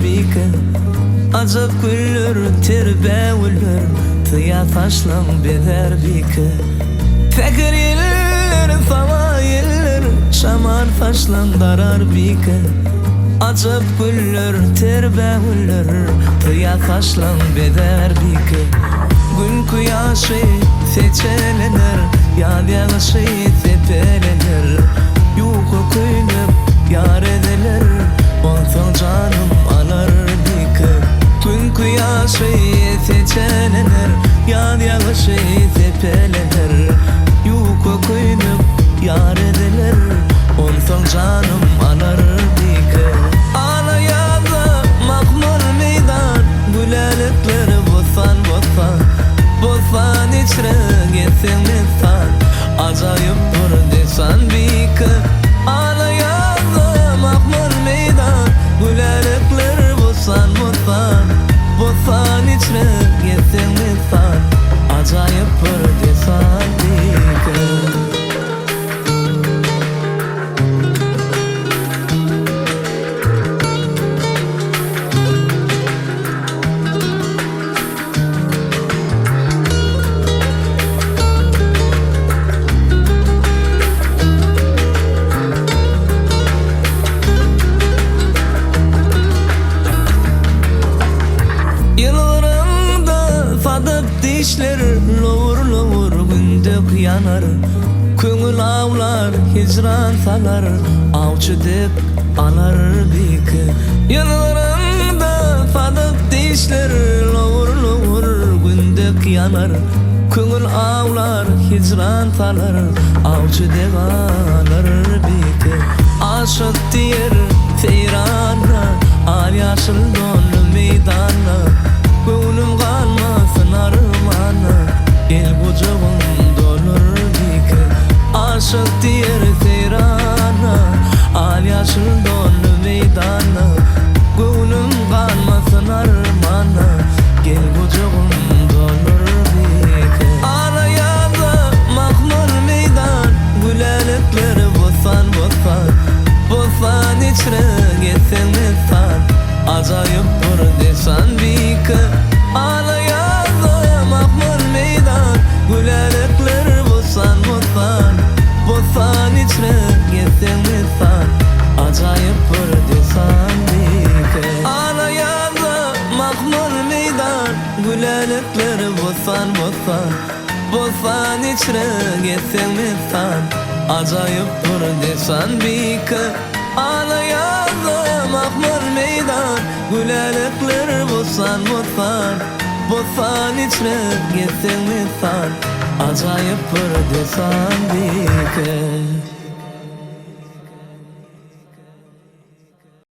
bike. Acap güller, terbevler, tıya taşlan beder bike. Tekir yeller, fava yeller, şamar taşlan darar bike. Acap güller, terbevler, tıya taşlan beder bike. Gün kuyaşı seçelenir, yad yağışı tepelenir. Yuku kuyup yar edilir, olsun canım alar bike. Gün kuyaşı seçelenir, yad yağışı tepelenir. Yuku kuyup yar edilir, olsun canım alar bike. Ana yazı makmur meydan, gülelikleri bozsan bozsan. Bozsan içre gitsin insan, acayip bir desan bike. Ana yazı makmur meydan, gülelikleri bozsan bozsan. Bozsan içre gitsin insan, acayip bir desan bike. Dişler lovur lovur gündük yanar, köngül ağlar hicran salar, avçıdık alar bike. Yanlarında sadık dişler lovur lovur gündük yanar, köngül ağlar hicran salar, avçıdık alar bike. Aşık diyer seyranla, al yaşıl donlu meydana, gönlüm kalmasın armana, el bucağım dolur bike. Aşık diyer seyrana, al yaşıl donlu meydana, gönlüm kalmasın armana, gel bucağım dolur bike. Ana yazı makmur meydan, gülelikleri bozsan bozsan. Bozsan içre gitsin insan, acayip bir desan bike. Ana yazı makmur meydan, gülelikleri bozsan bozsan. Bozsan içre gitsin insan, acayip bir desan bike. Ana yazı makmur meydan, gülelikleri bozsan bozsan. Bozsan içre gitsin insan, acayip bir desan bike. Ana yazı makmur meydan, gülelikleri bozsan bozsan. Bozsan içre gitsin insan, acayip bir desan bike.